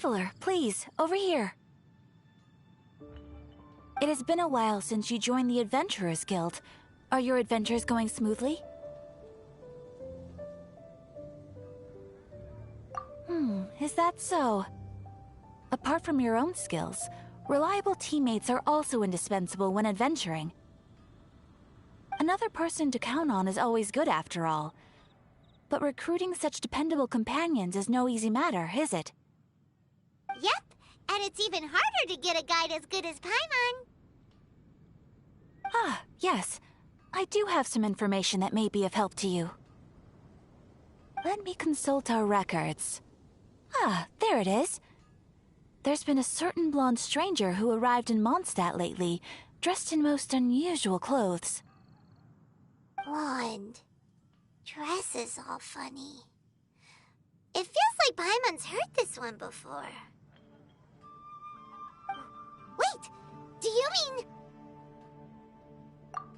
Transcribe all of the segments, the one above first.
Traveler, please, over here. It has been a while since you joined the Adventurers Guild. Are your adventures going smoothly? Is that so? Apart from your own skills, reliable teammates are also indispensable when adventuring. Another person to count on is always good after all. But recruiting such dependable companions is no easy matter, is it? Yep, and it's even harder to get a guide as good as Paimon. Ah, yes. I do have some information that may be of help to you. Let me consult our records. Ah, there it is. There's been a certain blonde stranger who arrived in Mondstadt lately, dressed in most unusual clothes. Blonde. Dress is all funny. It feels like Paimon's heard this one before. Wait! Do you mean...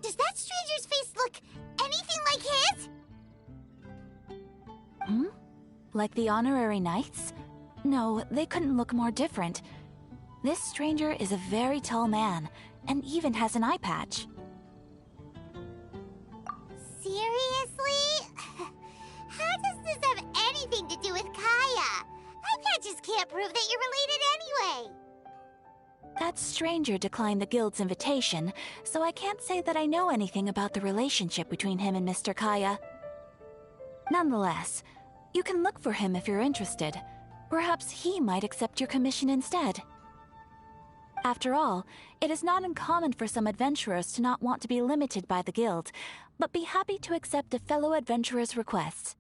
Does that stranger's face look anything like his? Like the honorary knights? No, they couldn't look more different. This stranger is a very tall man, and even has an eye patch. Seriously? How does this have anything to do with Kaya? Eye patches can't prove that you're related anyway. That stranger declined the guild's invitation, so I can't say that I know anything about the relationship between him and Mr. Kaya. Nonetheless, you can look for him if you're interested. Perhaps he might accept your commission instead. After all, it is not uncommon for some adventurers to not want to be limited by the guild, but be happy to accept a fellow adventurer's requests.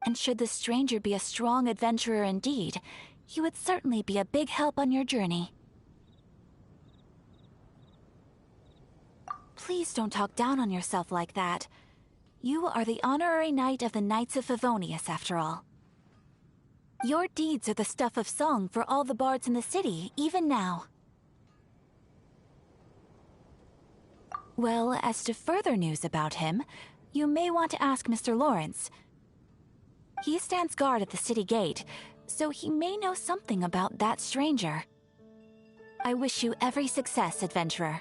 And should the stranger be a strong adventurer indeed, he would certainly be a big help on your journey. Please don't talk down on yourself like that. You are the honorary knight of the Knights of Favonius, after all. Your deeds are the stuff of song for all the bards in the city, even now. Well, as to further news about him, you may want to ask Mr. Lawrence. He stands guard at the city gate, so he may know something about that stranger. I wish you every success, adventurer.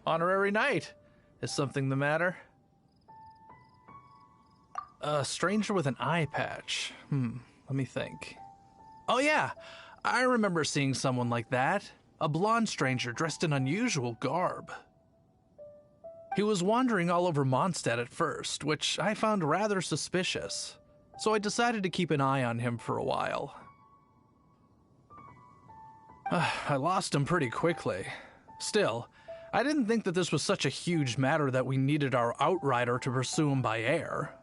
Honorary knight. Is something the matter? A stranger with an eye patch. Let me think. Oh yeah, I remember seeing someone like that. A blonde stranger dressed in unusual garb. He was wandering all over Mondstadt at first, which I found rather suspicious. So I decided to keep an eye on him for a while. I lost him pretty quickly. Still, I didn't think that this was such a huge matter that we needed our outrider to pursue him by air.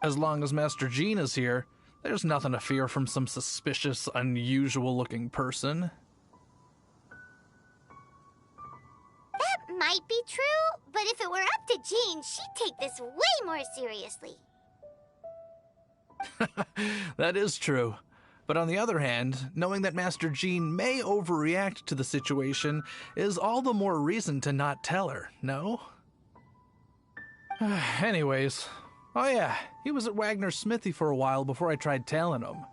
As long as Master Jean is here, there's nothing to fear from some suspicious, unusual-looking person. That might be true, but if it were up to Jean, she'd take this way more seriously. That is true. But on the other hand, knowing that Master Jean may overreact to the situation is all the more reason to not tell her, no? Anyways, oh yeah, he was at Wagner's smithy for a while before I tried tailing him.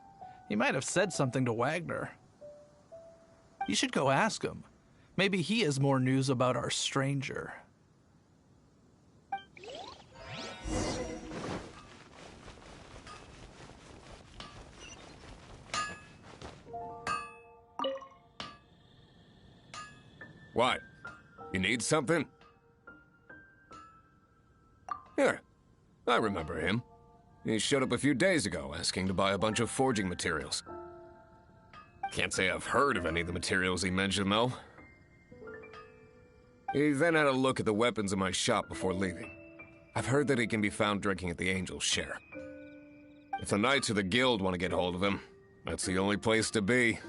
He might have said something to Wagner. You should go ask him. Maybe he has more news about our stranger. What? You need something? Here, I remember him. He showed up a few days ago asking to buy a bunch of forging materials. Can't say I've heard of any of the materials he mentioned, though. He then had a look at the weapons in my shop before leaving. I've heard that he can be found drinking at the Angel's Share. If the Knights of the Guild want to get hold of him, that's the only place to be.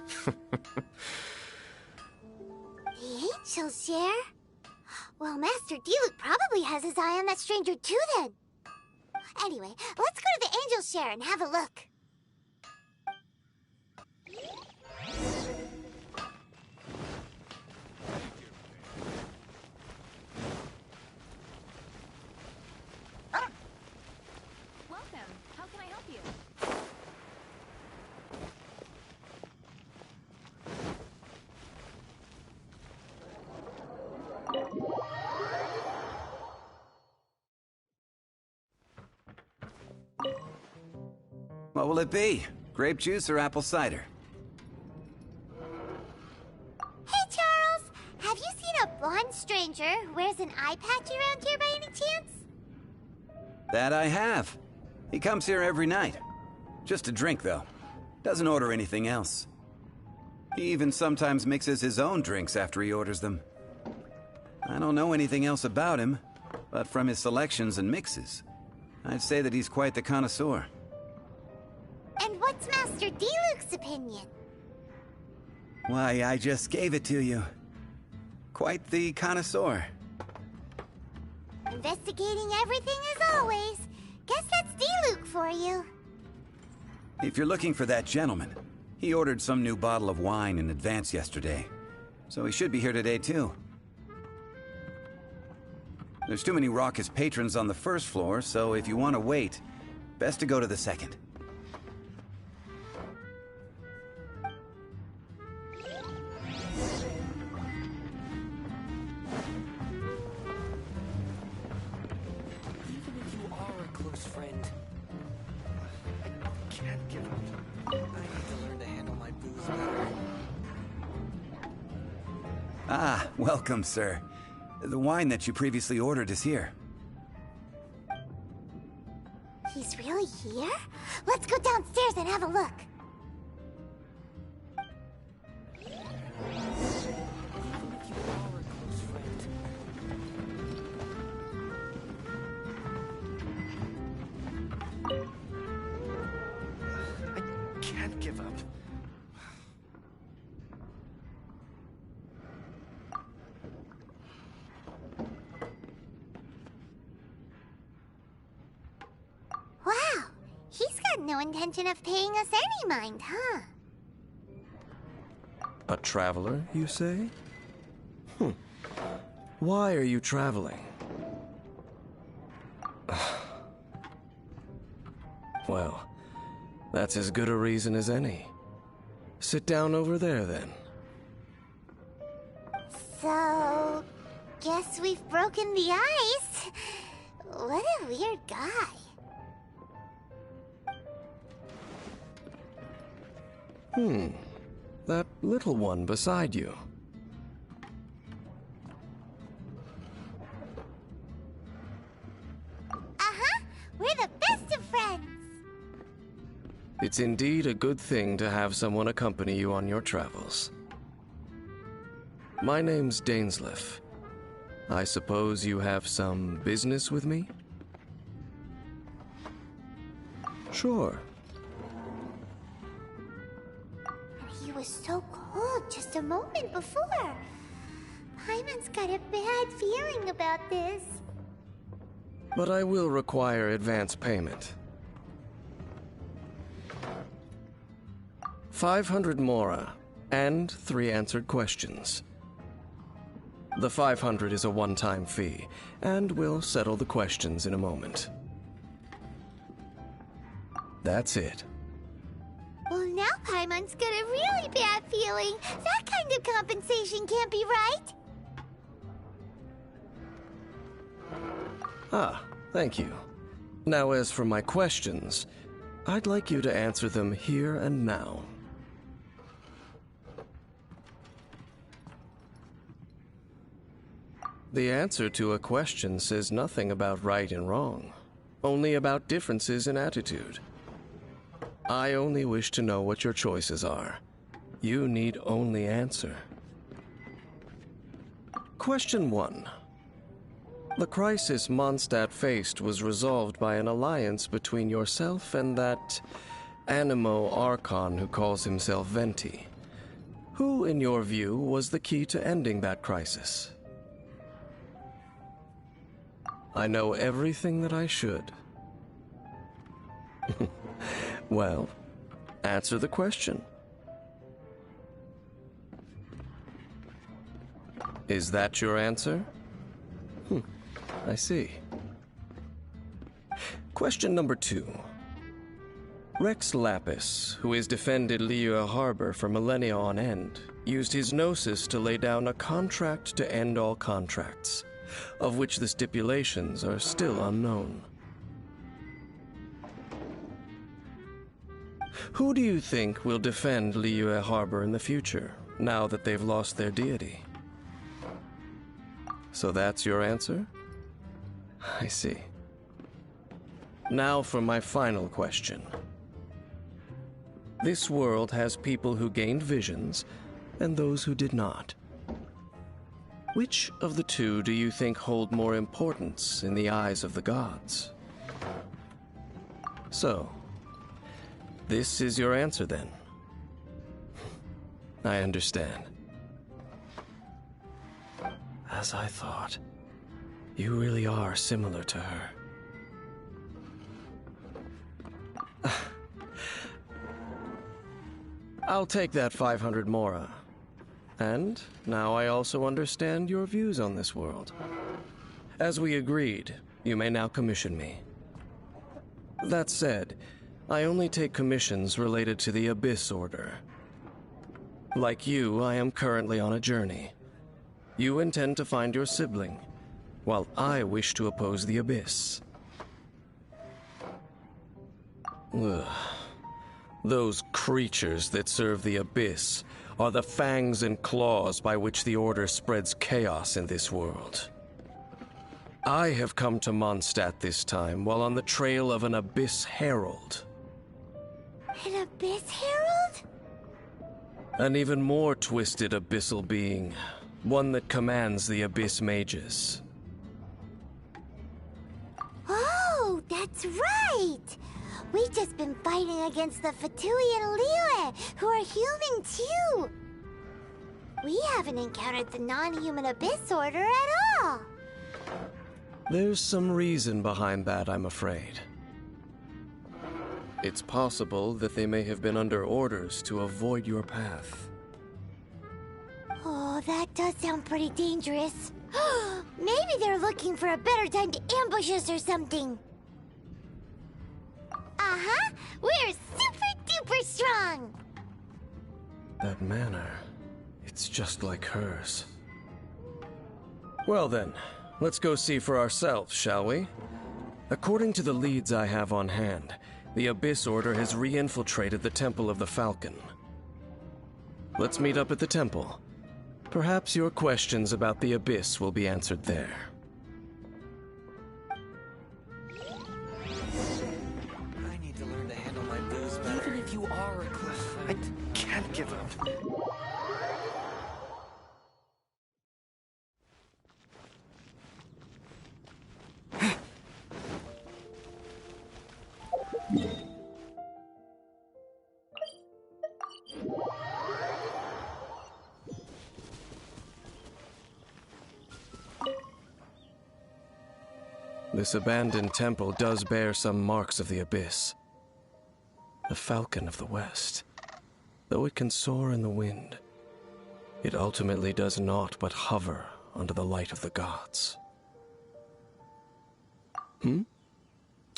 The Angel's Share? Well, Master Diluc probably has his eye on that stranger too, then. Anyway, let's go to the Angel Share and have a look. Welcome. How can I help you? What will it be? Grape juice or apple cider? Hey, Charles! Have you seen a blonde stranger who wears an eye patch around here by any chance? That I have. He comes here every night. Just to drink, though. Doesn't order anything else. He even sometimes mixes his own drinks after he orders them. I don't know anything else about him, but from his selections and mixes, I'd say that he's quite the connoisseur. And what's Master D-Luke's opinion? Why, I just gave it to you. Quite the connoisseur. Investigating everything as always. Guess that's D-Luke for you. If you're looking for that gentleman, he ordered some new bottle of wine in advance yesterday, so he should be here today too. There's too many raucous patrons on the first floor, so if you want to wait, best to go to the second. Even if you are a close friend, I can't give up. I need to learn to handle my booze better. Ah, welcome, sir. The wine that you previously ordered is here. He's really here? Let's go downstairs and have a look. Even if you are a close friend, I can't give up. Wow, he's got no intention of paying us any mind, huh? A traveler, you say? Why are you traveling? Well, that's as good a reason as any. Sit down over there, then. So, guess we've broken the ice. What a weird guy. That little one beside you. Uh-huh, we're the best of friends. It's indeed a good thing to have someone accompany you on your travels. My name's Dainsleif. I suppose you have some business with me? Sure. He was so cold just a moment before. Paimon's got a bad feeling about this. But I will require advance payment. 500 mora, and 3 answered questions. The 500 is a one-time fee, and we'll settle the questions in a moment. That's it. Well, now Paimon's got a really bad feeling. That kind of compensation can't be right. Ah, thank you. Now as for my questions, I'd like you to answer them here and now. The answer to a question says nothing about right and wrong, only about differences in attitude. I only wish to know what your choices are. You need only answer. Question 1. The crisis Mondstadt faced was resolved by an alliance between yourself and that Animo Archon who calls himself Venti. Who, in your view, was the key to ending that crisis? I know everything that I should. Well, answer the question. Is that your answer? I see. Question number 2. Rex Lapis, who has defended Liyue Harbor for millennia on end, used his gnosis to lay down a contract to end all contracts, of which the stipulations are still unknown. Who do you think will defend Liyue Harbor in the future, now that they've lost their deity? So that's your answer? I see. Now for my final question. This world has people who gained visions, and those who did not. Which of the two do you think hold more importance in the eyes of the gods? So, this is your answer then? I understand. As I thought, you really are similar to her. I'll take that 500 mora. And now I also understand your views on this world. As we agreed, you may now commission me. That said, I only take commissions related to the Abyss Order. Like you, I am currently on a journey. You intend to find your sibling, while I wish to oppose the Abyss. Ugh. Those creatures that serve the Abyss are the fangs and claws by which the Order spreads chaos in this world. I have come to Mondstadt this time while on the trail of an Abyss Herald. An Abyss Herald? An even more twisted abyssal being, one that commands the Abyss Mages. Oh, that's right! We've just been fighting against the Fatui and Liyue, who are human too! We haven't encountered the non-human Abyss Order at all! There's some reason behind that, I'm afraid. It's possible that they may have been under orders to avoid your path. Oh, that does sound pretty dangerous. Maybe they're looking for a better time to ambush us or something. Uh-huh! We're super-duper strong! That manner, it's just like hers. Well then, let's go see for ourselves, shall we? According to the leads I have on hand, the Abyss Order has re-infiltrated the Temple of the Falcon. Let's meet up at the temple. Perhaps your questions about the Abyss will be answered there. I need to learn to handle my booze better. Even if you are a cliff, I can't give up. This abandoned temple does bear some marks of the Abyss. The Falcon of the West. Though it can soar in the wind, it ultimately does naught but hover under the light of the gods.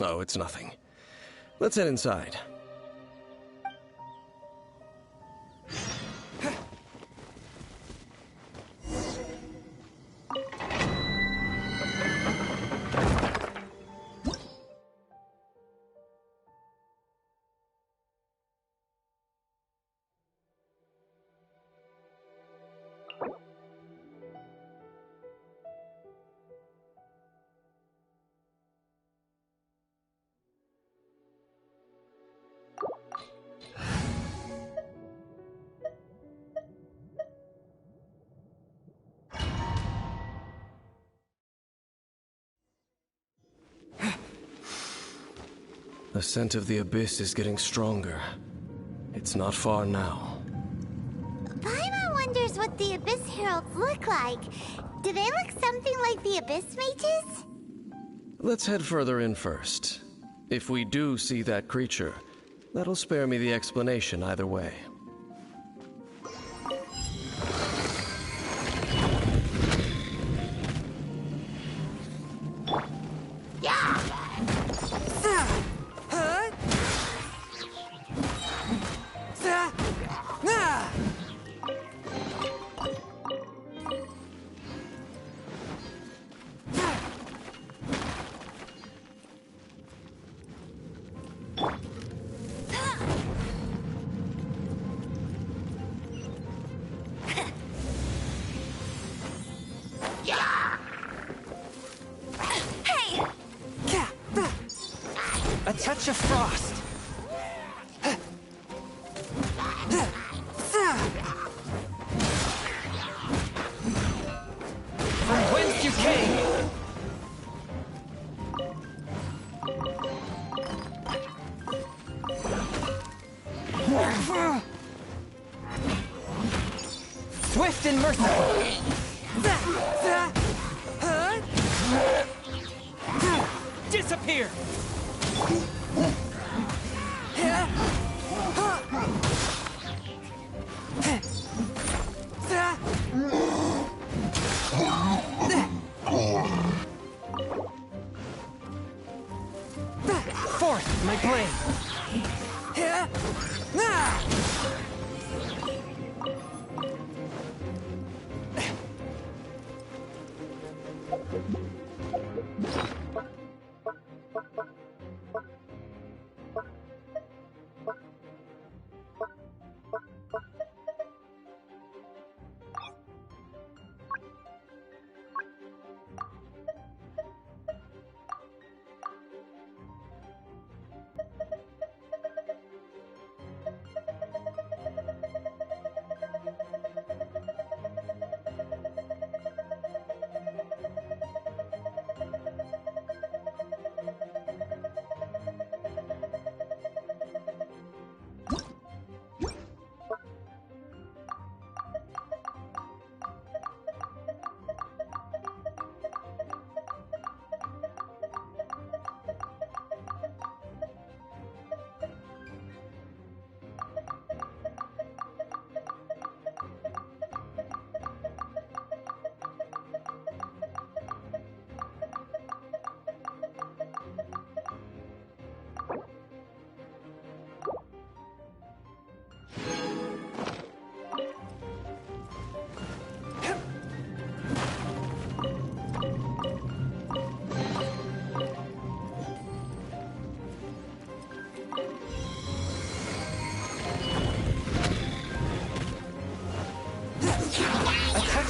Oh, it's nothing. Let's head inside. The scent of the Abyss is getting stronger. It's not far now. Paimon wonders what the Abyss Heralds look like. Do they look something like the Abyss Mages? Let's head further in first. If we do see that creature, That'll spare me the explanation either way. A touch of frost. From whence you came. Swift and merciful. Disappear. Forth, my blade.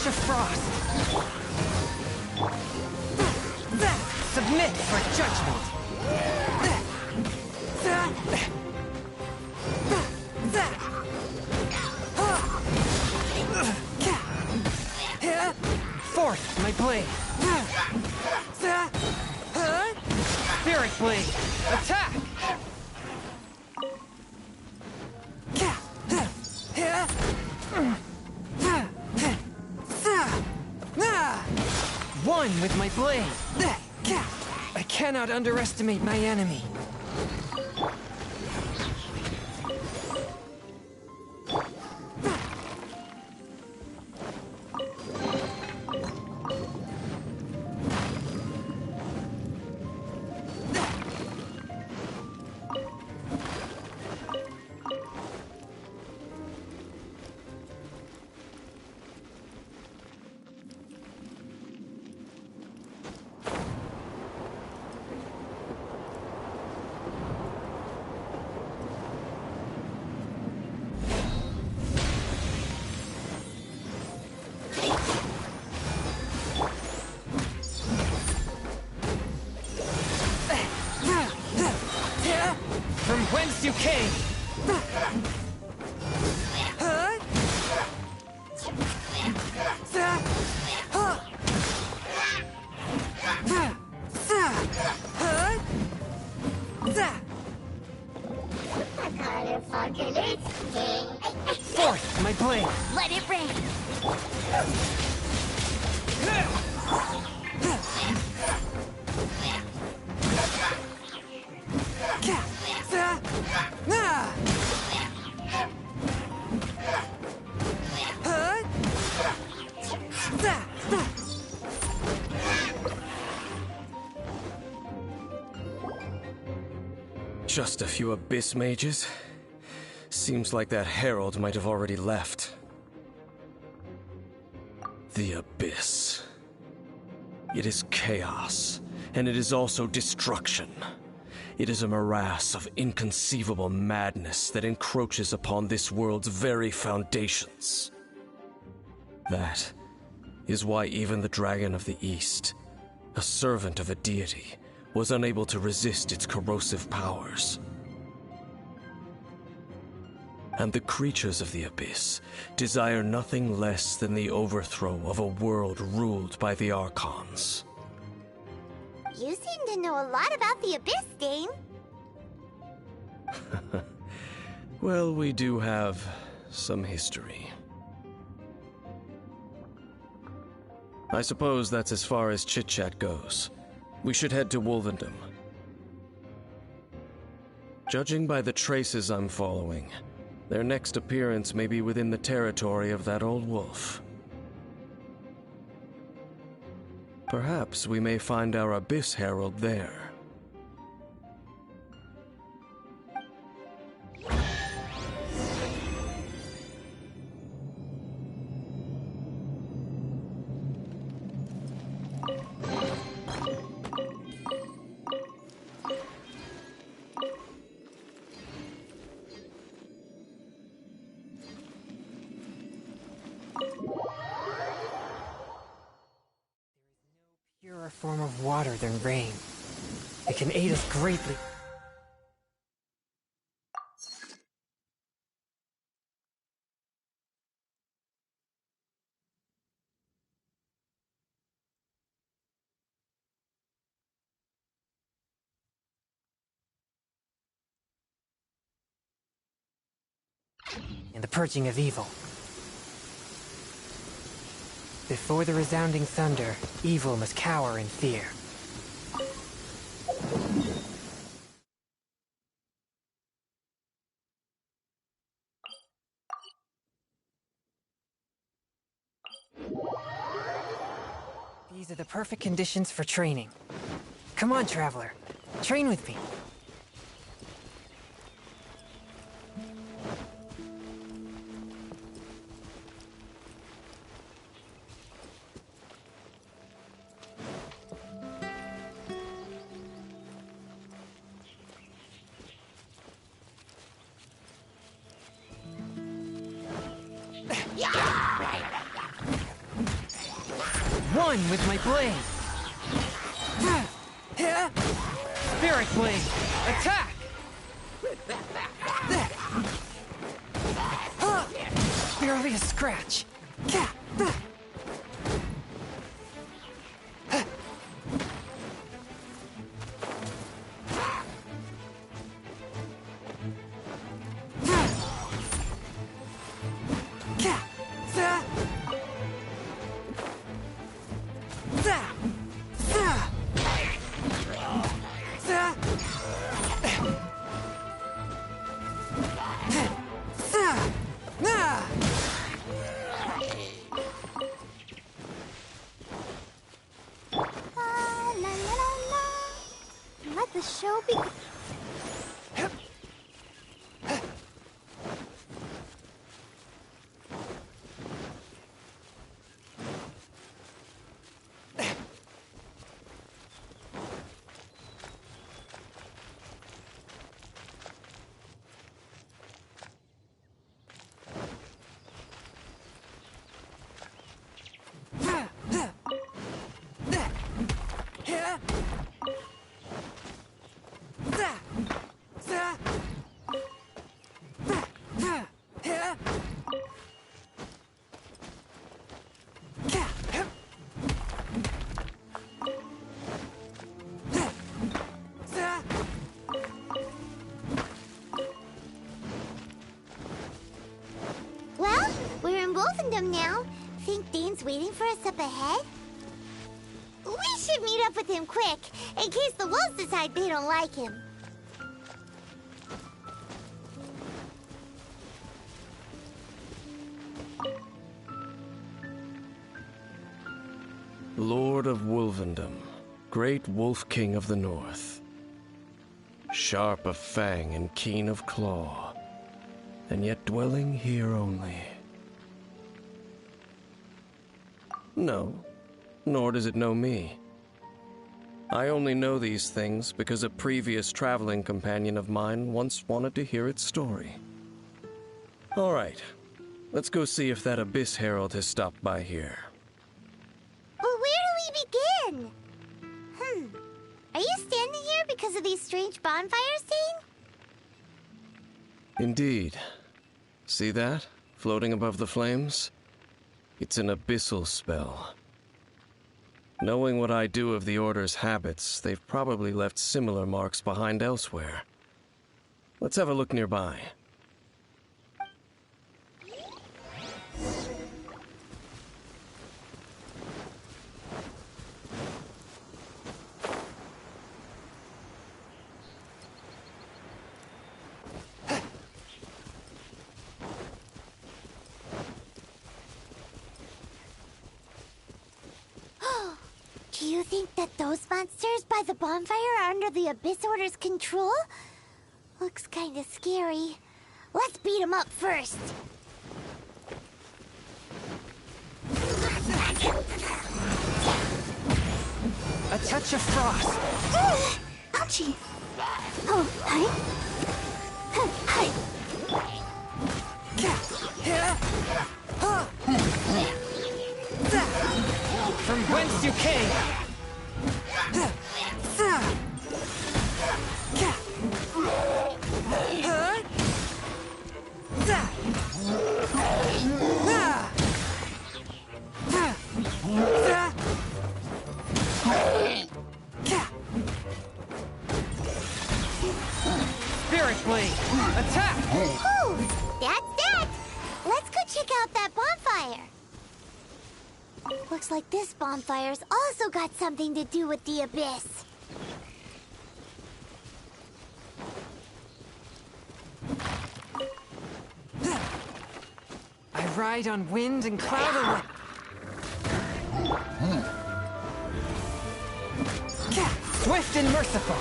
Of frost. Submit for judgment. Forth, my blade. Spirit blade. Attack. One with my blade. I cannot underestimate my enemy. From whence you came! Forth, my blade! Let it rain! Just a few abyss mages? Seems like that herald might have already left. The abyss. It is chaos, and it is also destruction. It is a morass of inconceivable madness that encroaches upon this world's very foundations. That is why even the Dragon of the East, a servant of a deity, was unable to resist its corrosive powers. And the creatures of the Abyss desire nothing less than the overthrow of a world ruled by the Archons. You seem to know a lot about the Abyss, Dane. Well, we do have some history. I suppose that's as far as chit-chat goes. We should head to Wolvendom. Judging by the traces I'm following, their next appearance may be within the territory of that old wolf. Perhaps we may find our Abyss Herald there. Purer form of water than rain. It can aid us greatly. In the purging of evil. Before the resounding thunder, evil must cower in fear. These are the perfect conditions for training. Come on, Traveler. Train with me. One with my blade! Spirit blade! Attack! Barely a scratch! Let the show begin. Well, we're in Wolfendom now. Think Dane's waiting for us up ahead? We should meet up with him quick, in case the wolves decide they don't like him. Lord of Wolvendom, great Wolf King of the North. sharp of fang and keen of claw, and yet dwelling here only. No, nor does it know me. I only know these things because a previous traveling companion of mine once wanted to hear its story. All right, let's go see if that Abyss Herald has stopped by here. Well, where do we begin? Are you standing here because of these strange bonfires, Dane? Indeed. See that? Floating above the flames? It's an abyssal spell. Knowing what I do of the Order's habits, they've probably left similar marks behind elsewhere. Let's have a look nearby. Do you think that those monsters by the bonfire are under the Abyss Order's control? Looks kinda scary. Let's beat them up first. A touch of frost. Ouchie. Oh, hi. Hi. From whence you came. Spirit Blade, attack! Whew, that's that. Let's go check out that bonfire. Looks like this bonfire's also got something to do with the Abyss. I ride on wind and cloud alone. Swift and merciful.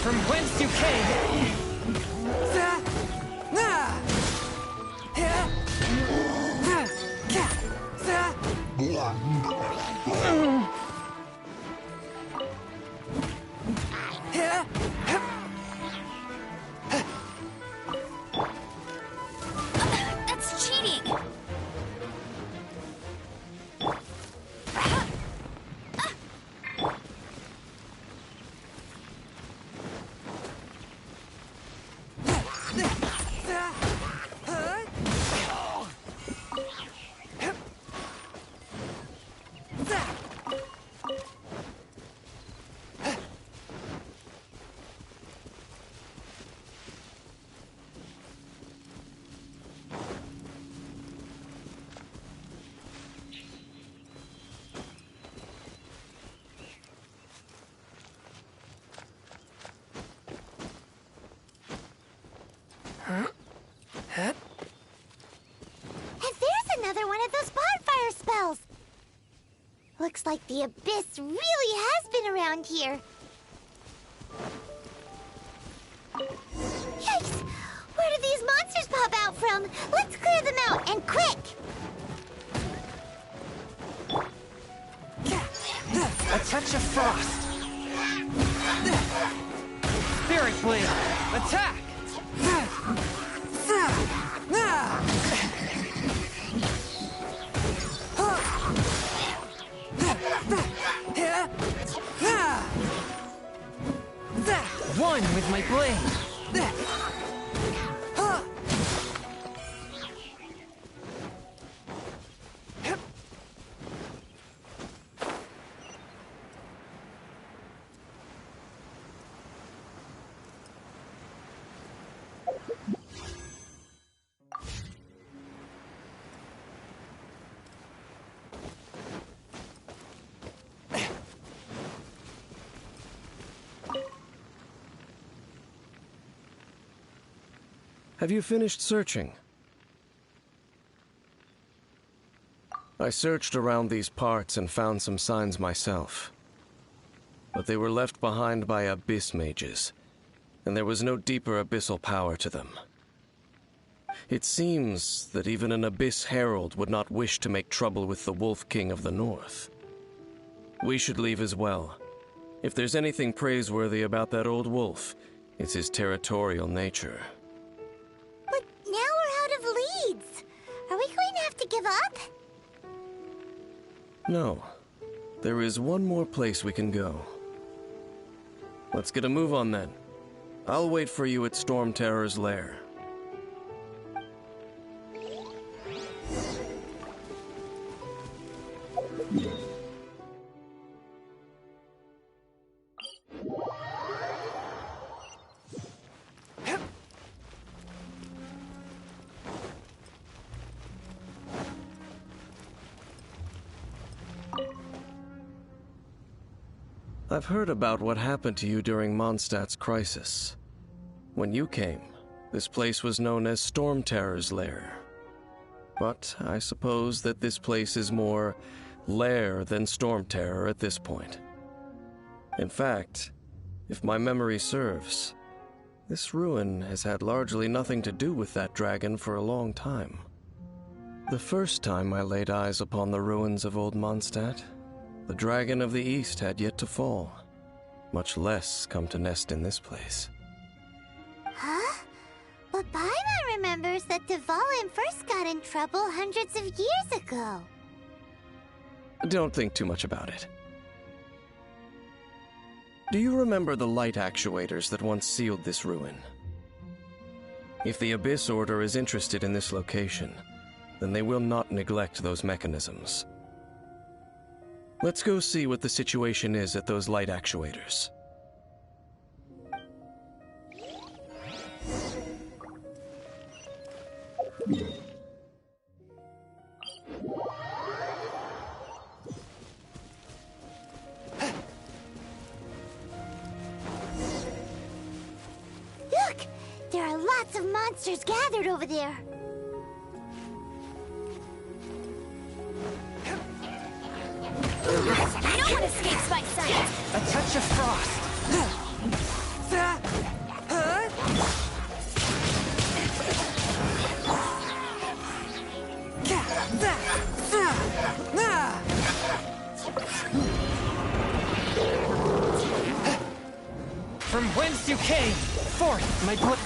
From whence you came. That's cheating! And there's another one of those bonfire spells. Looks like the Abyss really has been around here. Yikes! Where did these monsters pop out from? Let's clear them out, and quick! A touch of frost. Spirit Blade, attack! One with my blade. Have you finished searching? I searched around these parts and found some signs myself. But they were left behind by abyss mages, and there was no deeper abyssal power to them. It seems that even an Abyss Herald would not wish to make trouble with the Wolf King of the North. We should leave as well. If there's anything praiseworthy about that old wolf, it's his territorial nature. But now we're out of leads. Are we going to have to give up? No. There is one more place we can go. Let's get a move on then. I'll wait for you at Storm Terror's lair. I've heard about what happened to you during Mondstadt's crisis. When you came, this place was known as Storm Terror's lair. But I suppose that this place is more lair than Storm Terror at this point. In fact, if my memory serves, this ruin has had largely nothing to do with that dragon for a long time. The first time I laid eyes upon the ruins of Old Mondstadt, the Dragon of the East had yet to fall, much less come to nest in this place. Huh? But Paimon remembers that Dvalin first got in trouble hundreds of years ago. Don't think too much about it. Do you remember the light actuators that once sealed this ruin? If the Abyss Order is interested in this location, then they will not neglect those mechanisms. Let's go see what the situation is at those light actuators. Look! There are lots of monsters gathered over there. No one escapes my sight! A touch of frost. From whence you came, forth my blood.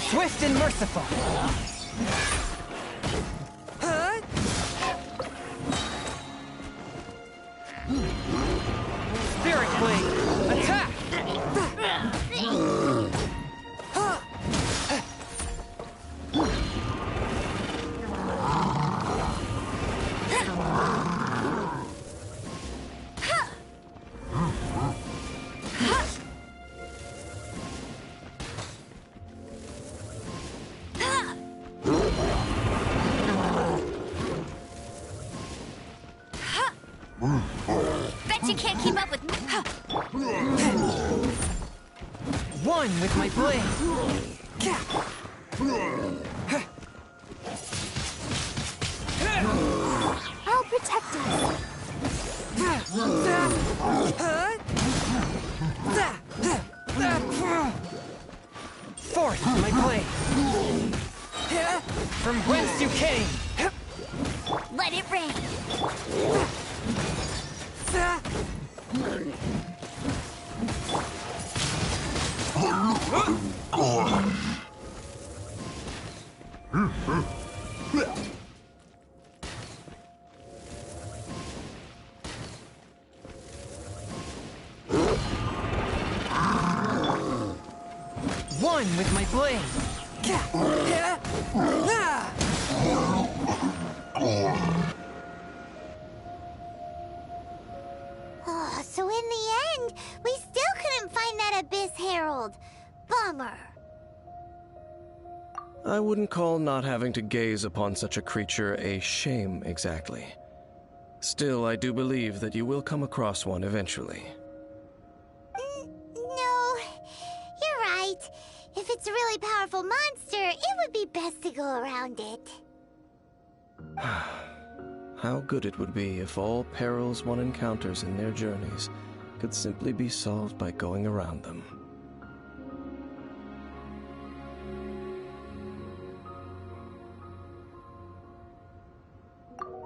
Swift and merciful. Spirit Blade, attack! Bet you can't keep up with me. One with my blade. I'll protect us. Forth my blade. From whence you came. Let it rain. One with my blade. Oh, so in the end, we still couldn't find that Abyss Herald. Bummer. I wouldn't call not having to gaze upon such a creature a shame, exactly. Still, I do believe that you will come across one eventually. No, you're right. If it's a really powerful monster, it would be best to go around it. How good it would be if all perils one encounters in their journeys could simply be solved by going around them.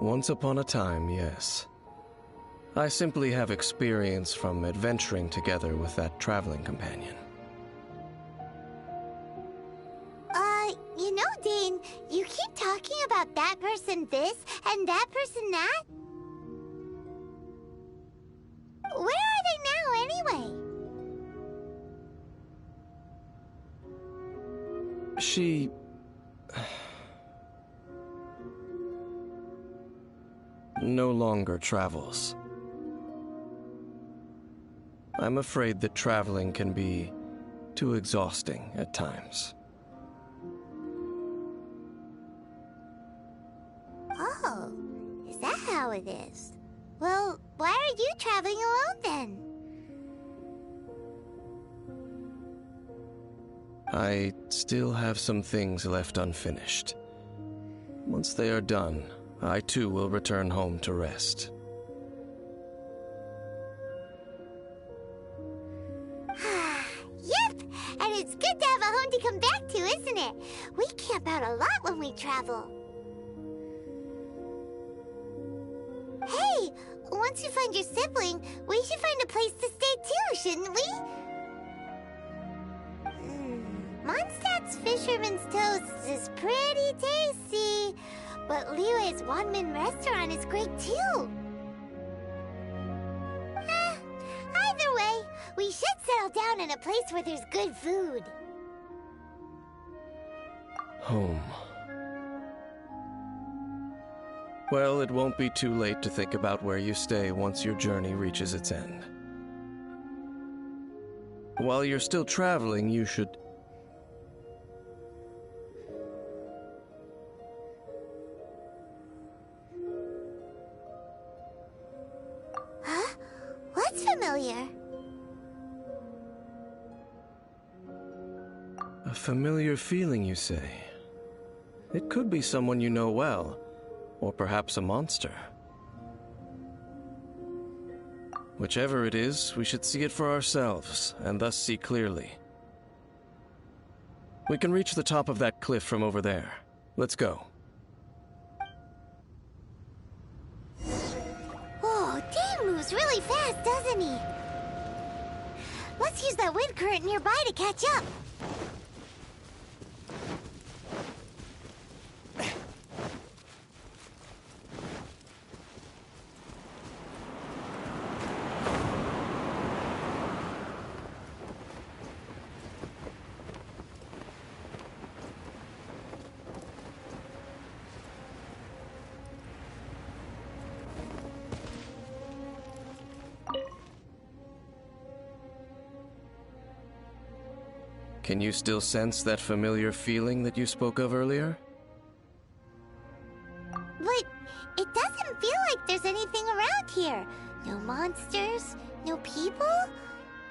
Once upon a time, yes. I simply have experience from adventuring together with that traveling companion. You know, Dane, you keep talking about that person this and that person that. Where are they now, anyway? She... no longer travels. I'm afraid that traveling can be too exhausting at times. Oh, is that how it is? Well, why are you traveling alone then? I still have some things left unfinished. Once they are done, I too will return home to rest. Yep! And it's good to have a home to come back to, isn't it? We camp out a lot when we travel. Hey! Once you find your sibling, we should find a place to stay too, shouldn't we? Mondstadt's Fisherman's Toast is pretty tasty, but Liyue's one-man restaurant is great too. Either way, we should settle down in a place where there's good food. Home. Well, it won't be too late to think about where you stay once your journey reaches its end. While you're still traveling, you should... Huh? What's familiar? A familiar feeling, you say? It could be someone you know well, or perhaps a monster. Whichever it is, we should see it for ourselves, and thus see clearly. We can reach the top of that cliff from over there. Let's go. Oh, Dane moves really fast, doesn't he? Let's use that wind current nearby to catch up. Can you still sense that familiar feeling that you spoke of earlier? But it doesn't feel like there's anything around here. No monsters, no people,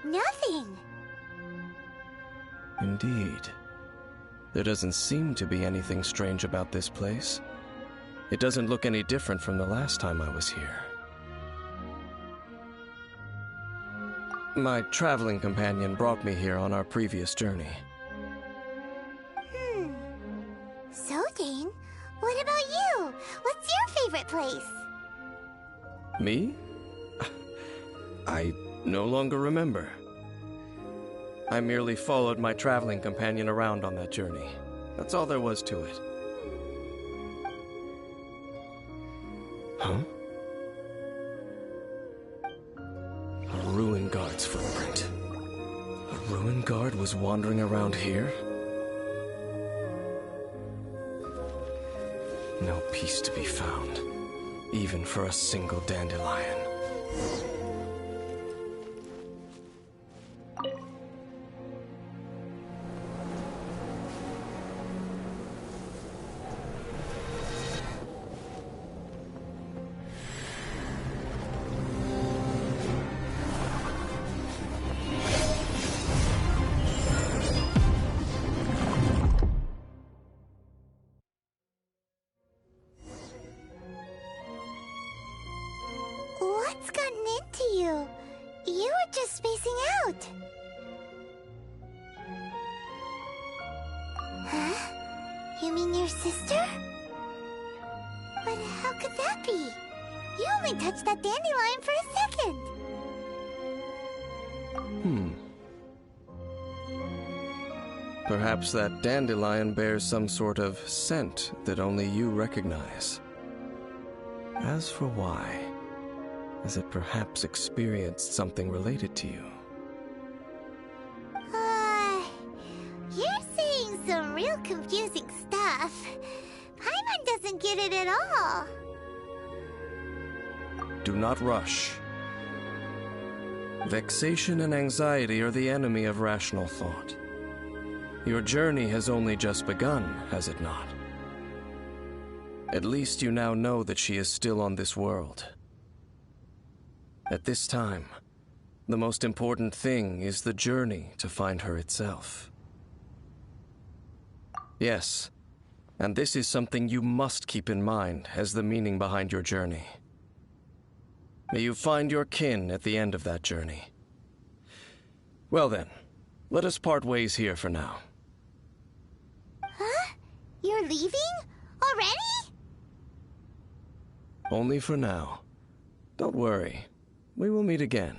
nothing. Indeed. There doesn't seem to be anything strange about this place. It doesn't look any different from the last time I was here. My traveling companion brought me here on our previous journey. So, Dane, what about you? What's your favorite place? Me? I no longer remember. I merely followed my traveling companion around on that journey. That's all there was to it. Huh? A ruin guard's footprint. A ruin guard was wandering around here? No peace to be found, even for a single dandelion. into you. You were just spacing out. Huh? You mean your sister? But how could that be? You only touched that dandelion for a second. Perhaps that dandelion bears some sort of scent that only you recognize. As for why, has it perhaps experienced something related to you? You're saying some real confusing stuff. Paimon doesn't get it at all. Do not rush. Vexation and anxiety are the enemy of rational thought. Your journey has only just begun, has it not? At least you now know that she is still on this world. At this time, the most important thing is the journey to find her itself. Yes, and this is something you must keep in mind as the meaning behind your journey. May you find your kin at the end of that journey. Well then, let us part ways here for now. Huh? You're leaving? Already? Only for now. Don't worry. We will meet again.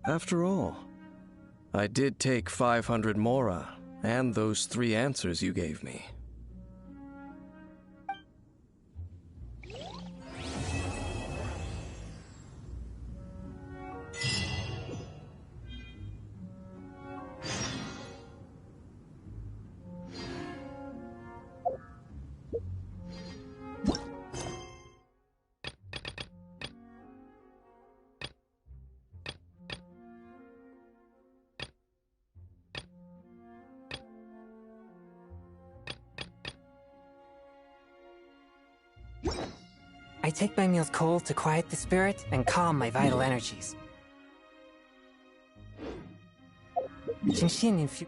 After all, I did take 500 mora and those 3 answers you gave me. I take my meals cold to quiet the spirit and calm my vital energies. Genshin infu-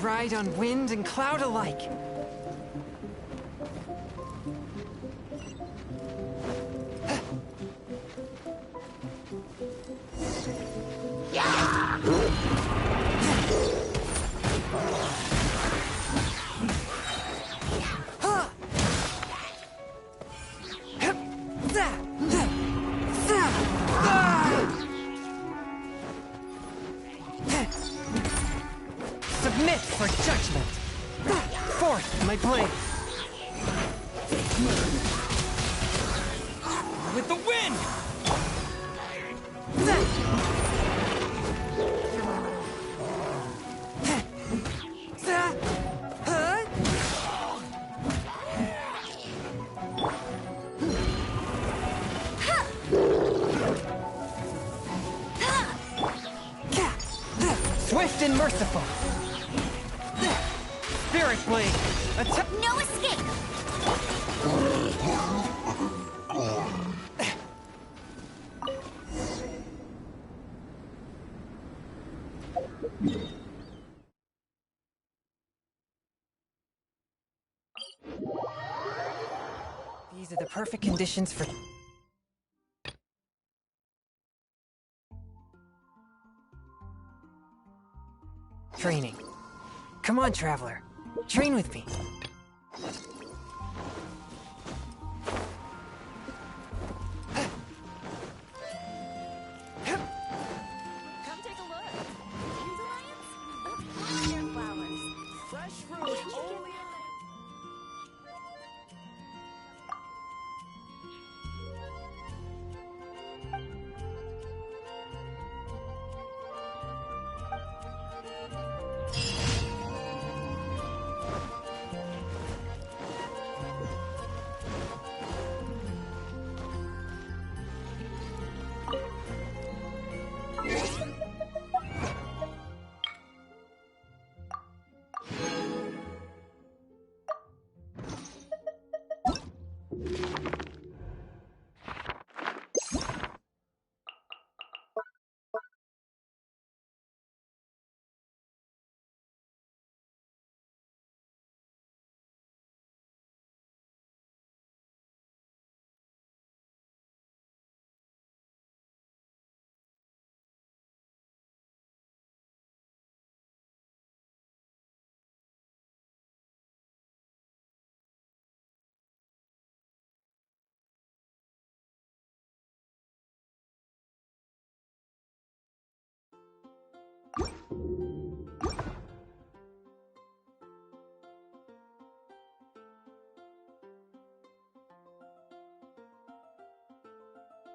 ride on wind and cloud alike. Submit for judgment. Forth my blade. With the wind. Swift and merciful. Spirit blade. No escape. These are the perfect conditions for training. Come on, Traveler. Train with me.